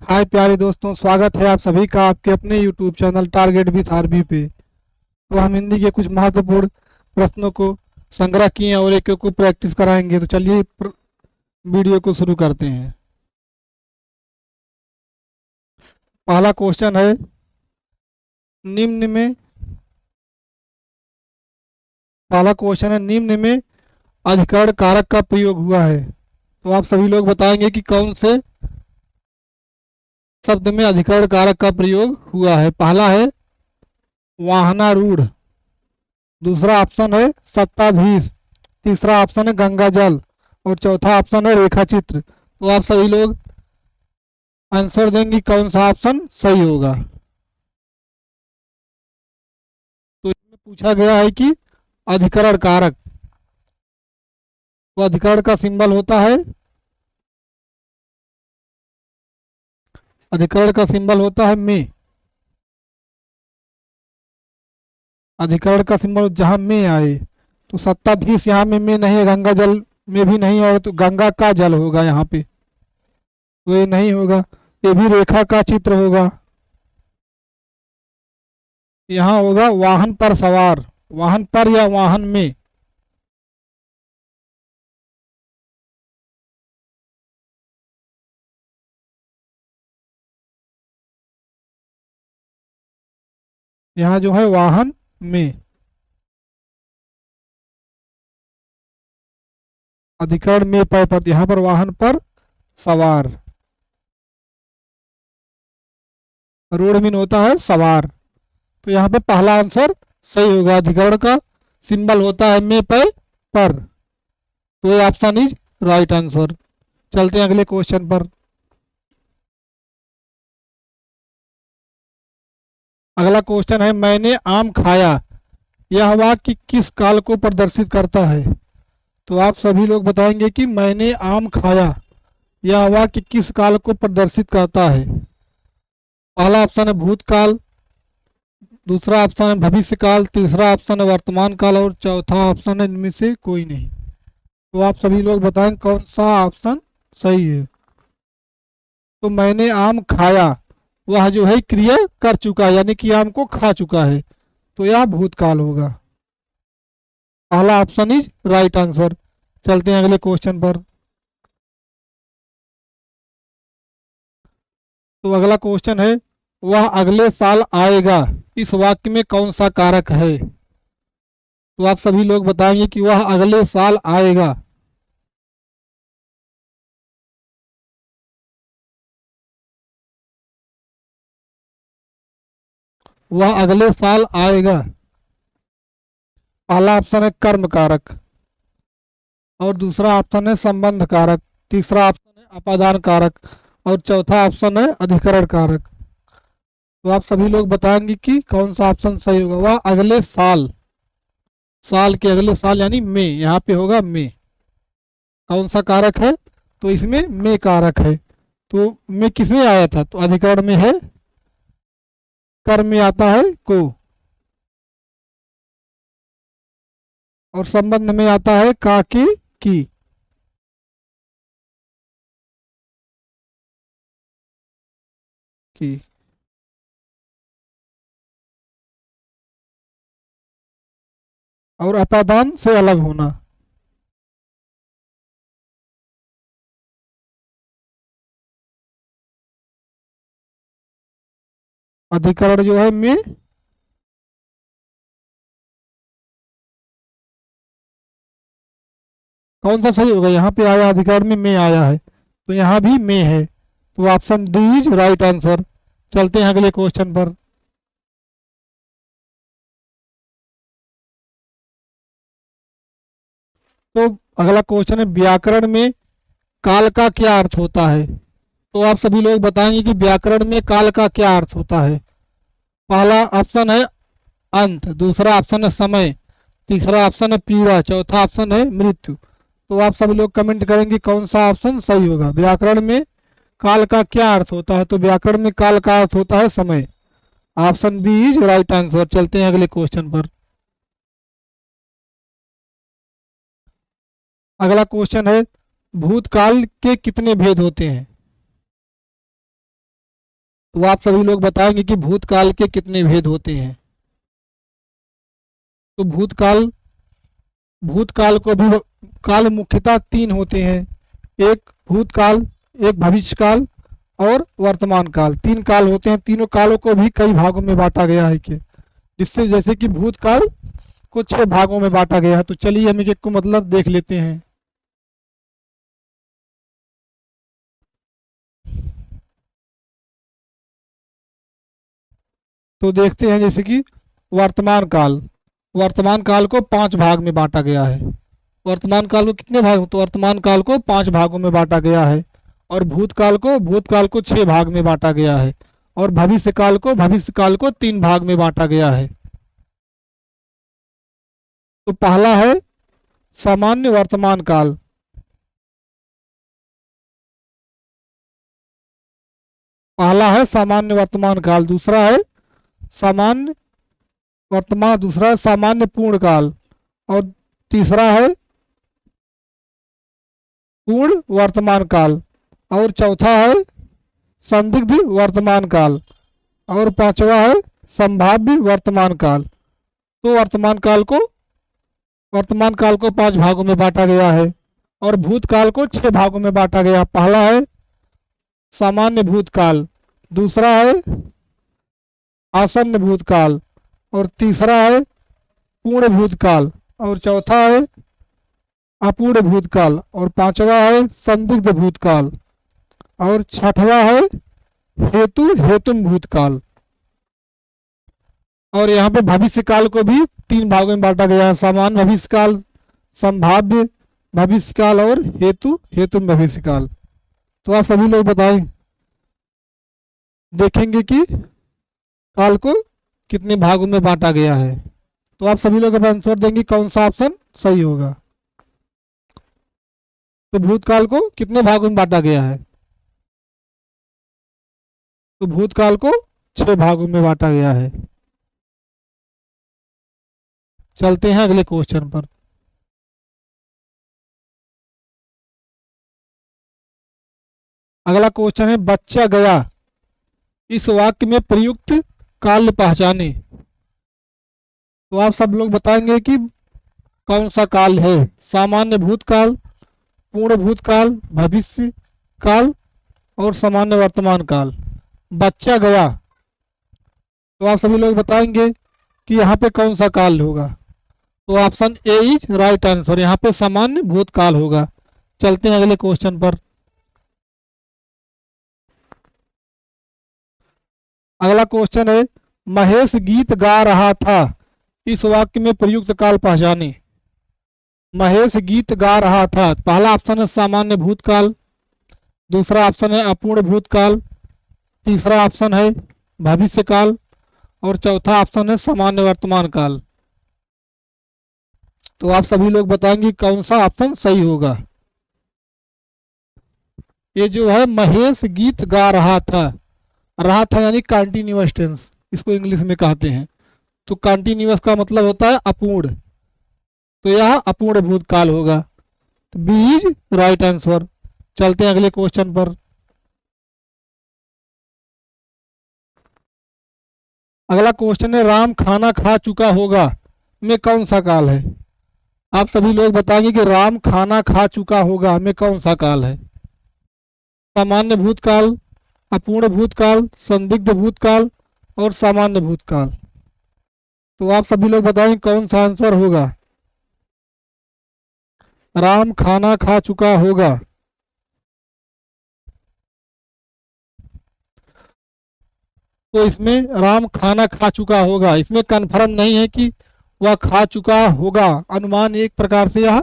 हाय प्यारे दोस्तों, स्वागत है आप सभी का आपके अपने YouTube channel target with RB पे। तो हम हिंदी के कुछ महत्वपूर्ण प्रश्नों को संग्रह किए हैं और एक एक को प्रैक्टिस कराएंगे। तो चलिए वीडियो को शुरू करते हैं। पहला क्वेश्चन है, निम्न में पहला क्वेश्चन है, निम्न में अधिकरण कारक का प्रयोग हुआ है। तो आप सभी लोग बताएंगे कि कौन से शब्द में अधिकरण कारक का प्रयोग हुआ है। पहला है वाहनारूढ़, दूसरा ऑप्शन है सत्ताधीश, तीसरा ऑप्शन है गंगा जल और चौथा ऑप्शन है रेखा चित्र। तो आप सभी लोग आंसर देंगे कौन सा ऑप्शन सही होगा। तो इसमें पूछा गया है कि अधिकरण कारक, तो अधिकरण का सिंबल होता है, अधिकरण का सिंबल होता है में। अधिकरण का सिंबल जहां में आए, तो सत्ताधीश यहाँ में नहीं है, गंगा जल में भी नहीं आए, तो गंगा का जल होगा यहाँ पे, तो ये नहीं होगा। ये भी रेखा का चित्र होगा। यहाँ होगा वाहन पर सवार, वाहन पर या वाहन में। यहाँ जो है वाहन में, अधिकरण में पर यहाँ पर वाहन पर सवार, रोड मीन होता है सवार। तो यहाँ पे पहला आंसर सही होगा। अधिकरण का सिंबल होता है में पर। तो ये ऑप्शन इज राइट आंसर। चलते हैं अगले क्वेश्चन पर। अगला क्वेश्चन है, मैंने आम खाया, यह वाक्य किस काल को प्रदर्शित करता है। तो आप सभी लोग बताएंगे कि मैंने आम खाया, यह वाक्य किस काल को प्रदर्शित करता है। पहला ऑप्शन है भूतकाल, दूसरा ऑप्शन है भविष्य काल, तीसरा ऑप्शन है वर्तमान काल और चौथा ऑप्शन है इनमें से कोई नहीं। तो आप सभी लोग बताएं कौन सा ऑप्शन सही है। तो मैंने आम खाया, वह जो है क्रिया कर चुका है, यानी कि आम को खा चुका है, तो यह भूतकाल होगा। पहला ऑप्शन इज राइट आंसर। चलते हैं अगले क्वेश्चन पर। तो अगला क्वेश्चन है, वह अगले साल आएगा, इस वाक्य में कौन सा कारक है। तो आप सभी लोग बताएंगे कि वह अगले साल आएगा। वह अगले साल आएगा, पहला ऑप्शन है कर्म कारक और दूसरा ऑप्शन है संबंध कारक, तीसरा ऑप्शन है अपादान कारक और चौथा ऑप्शन है अधिकरण कारक। तो आप सभी लोग बताएंगे कि कौन सा ऑप्शन सही होगा। वह अगले साल, साल के अगले साल यानी में, यहाँ पे होगा में। कौन सा कारक है, तो इसमें में कारक है। तो में किसमें आया था, तो अधिकरण में है, कर्म में आता है को, और संबंध में आता है का की। की और अपादान से अलग होना। अधिकरण जो है में, कौन सा सही होगा, यहाँ पे आया अधिकरण में आया है, तो यहाँ भी में है, तो option D is right answer. चलते हैं अगले क्वेश्चन पर। तो अगला क्वेश्चन है, व्याकरण में काल का क्या अर्थ होता है। तो आप सभी लोग बताएंगे कि व्याकरण में काल का क्या अर्थ होता है। पहला ऑप्शन है अंत, दूसरा ऑप्शन है समय, तीसरा ऑप्शन है पीड़ा, चौथा ऑप्शन है मृत्यु। तो आप सभी लोग कमेंट करेंगे कौन सा ऑप्शन सही होगा। व्याकरण में काल का क्या अर्थ होता है, तो व्याकरण में काल का अर्थ होता है समय। Option B is right answer. चलते हैं अगले क्वेश्चन पर। अगला क्वेश्चन है, भूतकाल के कितने भेद होते हैं। तो आप सभी लोग बताएंगे कि भूतकाल के कितने भेद होते हैं। तो भूतकाल को भी काल मुख्यतः तीन होते हैं। एक भूतकाल, एक भविष्यकाल और वर्तमान काल। तीन काल होते हैं। तीनों कालों को भी कई भागों में बांटा गया है कि जिससे जैसे कि भूतकाल को 6 भागों में बांटा गया है। तो चलिए हम एक को मतलब देख लेते हैं। तो देखते हैं जैसे कि वर्तमान काल। वर्तमान काल को 5 भाग में बांटा गया है। वर्तमान काल को कितने भाग, तो वर्तमान काल को 5 भागों में बांटा गया है। और भूतकाल को 6 भाग में बांटा गया है। और भविष्य काल को 3 भाग में बांटा गया है। तो पहला है सामान्य वर्तमान काल। पहला है सामान्य वर्तमान काल। सामान्य दूसरा है सामान्य पूर्ण काल। और तीसरा है पूर्ण वर्तमान काल। और चौथा है संदिग्ध वर्तमान काल। और पांचवा है संभाव्य वर्तमान काल। तो वर्तमान काल को 5 भागों में बांटा गया है। और भूतकाल को 6 भागों में बांटा गया। पहला है सामान्य भूतकाल, दूसरा है आसन्न भूतकाल, और तीसरा है पूर्ण भूतकाल, और चौथा है अपूर्ण भूतकाल, और पांचवा है संदिग्ध भूतकाल, और छठवा है हेतुम भूतकाल। और यहाँ पे भविष्य काल को भी 3 भागों में बांटा गया है। सामान्य भविष्य काल, संभाव्य भविष्य काल और हेतुम भविष्य काल। तो आप सभी लोग बताएं, देखेंगे कि काल को कितने भागों में बांटा गया है। तो आप सभी लोग अब आंसर देंगे कौन सा ऑप्शन सही होगा। तो भूतकाल को कितने भागों में बांटा गया है, तो भूतकाल को 6 भागों में बांटा गया है। चलते हैं अगले क्वेश्चन पर। अगला क्वेश्चन है बच्चा गया, इस वाक्य में प्रयुक्त काल पहचाने। तो आप सब लोग बताएंगे कि कौन सा काल है। सामान्य भूतकाल, पूर्ण भूतकाल, भविष्य काल और सामान्य वर्तमान काल। बच्चा गया, तो आप सभी लोग बताएंगे कि यहाँ पे कौन सा काल होगा। तो option A is right answer. यहाँ पे सामान्य भूतकाल होगा। चलते हैं अगले क्वेश्चन पर। अगला क्वेश्चन है महेश गीत गा रहा था, इस वाक्य में प्रयुक्त काल पहचाने। महेश गीत गा रहा था। पहला ऑप्शन है सामान्य भूतकाल, दूसरा ऑप्शन है अपूर्ण भूतकाल, तीसरा ऑप्शन है भविष्य काल, और चौथा ऑप्शन है सामान्य वर्तमान काल। तो आप सभी लोग बताएंगे कौन सा ऑप्शन सही होगा। ये जो है महेश गीत गा रहा था यानी कंटिन्यूअस टेंस, इसको इंग्लिश में कहते हैं। तो कंटिन्यूअस का मतलब होता है अपूर्ण, तो यह अपूर्ण भूतकाल होगा। तो बी इज राइट आंसर। चलते हैं अगले क्वेश्चन पर। अगला क्वेश्चन है राम खाना खा चुका होगा में कौन सा काल है। आप सभी लोग बताएंगे कि राम खाना खा चुका होगा में कौन सा काल है। सामान्य भूतकाल, अपूर्ण भूतकाल, संदिग्ध भूतकाल और सामान्य भूतकाल। तो आप सभी लोग बताएंगे कौन सा आंसर होगा। राम खाना खा चुका होगा। तो इसमें राम खाना खा चुका होगा, इसमें कन्फर्म नहीं है कि वह खा चुका होगा। अनुमान, एक प्रकार से यह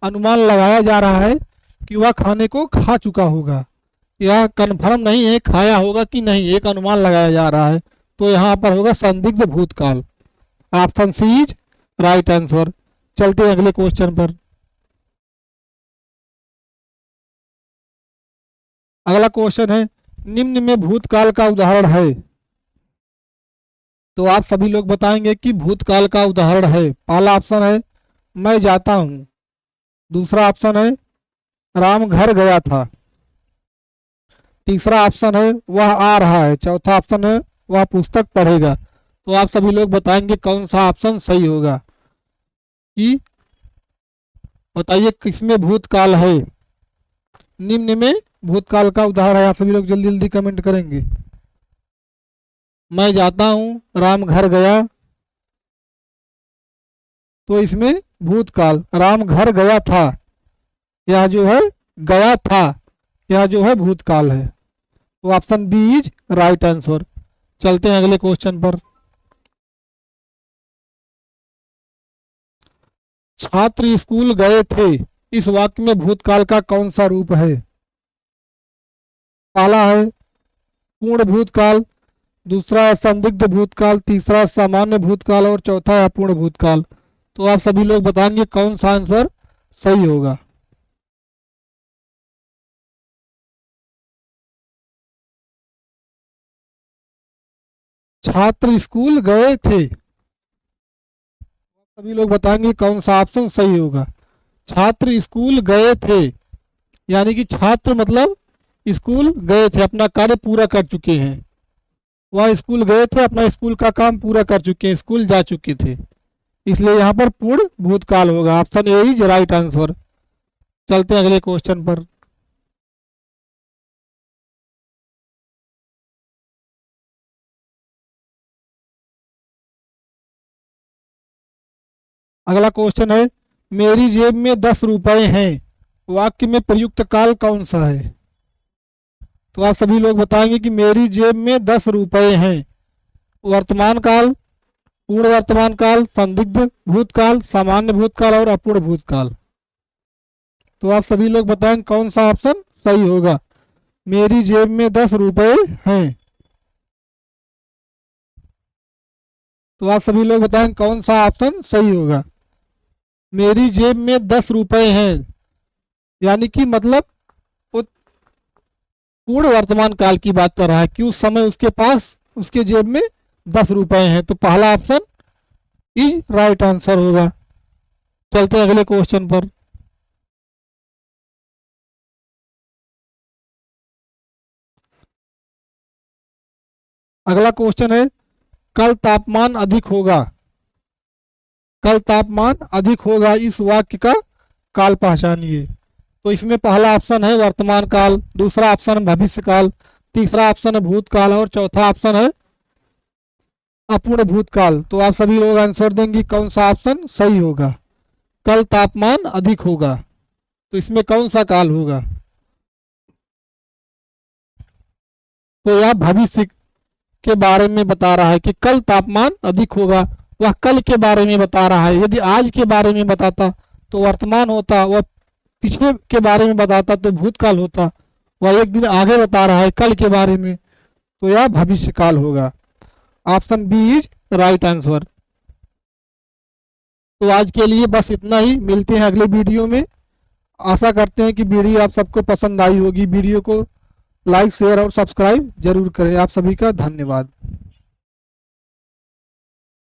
अनुमान लगाया जा रहा है कि वह खाने को खा चुका होगा। यह कन्फर्म नहीं है खाया होगा कि नहीं, एक अनुमान लगाया जा रहा है। तो यहाँ पर होगा संदिग्ध भूतकाल। Option C is right answer. चलते हैं अगले क्वेश्चन पर। अगला क्वेश्चन है निम्न में भूतकाल का उदाहरण है। तो आप सभी लोग बताएंगे कि भूतकाल का उदाहरण है। पहला ऑप्शन है मैं जाता हूं, दूसरा ऑप्शन है राम घर गया था, तीसरा ऑप्शन है वह आ रहा है, चौथा ऑप्शन है वह पुस्तक पढ़ेगा। तो आप सभी लोग बताएंगे कौन सा ऑप्शन सही होगा। कि बताइए किसमें भूतकाल है। निम्न में भूतकाल का उदाहरण है। आप सभी लोग जल्दी जल्दी कमेंट करेंगे। मैं जाता हूं, राम घर गया। तो इसमें भूतकाल, राम घर गया था, यह जो है गया था, यह जो है भूतकाल है। तो option B is right answer. चलते हैं अगले क्वेश्चन पर। छात्र स्कूल गए थे, इस वाक्य में भूतकाल का कौन सा रूप है। पहला है पूर्ण भूतकाल, दूसरा है संदिग्ध भूतकाल, तीसरा सामान्य भूतकाल और चौथा है अपूर्ण भूतकाल। तो आप सभी लोग बताएंगे कौन सा आंसर सही होगा। छात्र स्कूल गए थे, सभी लोग बताएंगे कौन सा ऑप्शन सही होगा। छात्र स्कूल गए थे, यानी कि छात्र मतलब स्कूल गए थे, अपना कार्य पूरा कर चुके हैं। वह स्कूल गए थे, अपना स्कूल का काम पूरा कर चुके हैं, स्कूल जा चुके थे, इसलिए यहाँ पर पूर्ण भूतकाल होगा। Option A is right answer. चलते हैं अगले क्वेश्चन पर। अगला क्वेश्चन है मेरी जेब में 10 रुपए हैं, वाक्य में प्रयुक्त काल कौन सा है। तो आप सभी लोग बताएंगे कि मेरी जेब में 10 रुपए हैं। वर्तमान काल, पूर्ण वर्तमान काल, संदिग्ध भूतकाल, सामान्य भूतकाल और अपूर्ण भूतकाल। तो आप सभी लोग बताएं कौन सा ऑप्शन सही होगा। मेरी जेब में 10 रुपए हैं। तो आप सभी लोग बताएं कौन सा ऑप्शन सही होगा। मेरी जेब में 10 रुपए हैं, यानी कि मतलब वो पूर्ण वर्तमान काल की बात कर रहा है कि उस समय उसके पास, उसके जेब में 10 रुपए हैं। तो पहला ऑप्शन इज राइट आंसर होगा। चलते हैं अगले क्वेश्चन पर। अगला क्वेश्चन है कल तापमान अधिक होगा। कल तापमान अधिक होगा, इस वाक्य का काल पहचानिए। तो इसमें पहला ऑप्शन है वर्तमान काल, दूसरा ऑप्शन है भविष्य काल, तीसरा ऑप्शन है भूतकाल और चौथा ऑप्शन है अपूर्ण भूतकाल। तो आप सभी लोग आंसर देंगे कौन सा ऑप्शन सही होगा। कल तापमान अधिक होगा, तो इसमें कौन सा काल होगा। तो यह भविष्य के बारे में बता रहा है कि कल तापमान अधिक होगा, वह कल के बारे में बता रहा है। यदि आज के बारे में बताता तो वर्तमान होता, वह पिछले के बारे में बताता तो भूतकाल होता। वह एक दिन आगे बता रहा है कल के बारे में, तो यह भविष्य काल होगा। Option B is right answer. तो आज के लिए बस इतना ही, मिलते हैं अगले वीडियो में। आशा करते हैं कि वीडियो आप सबको पसंद आई होगी। वीडियो को लाइक शेयर और सब्सक्राइब जरूर करें। आप सभी का धन्यवाद।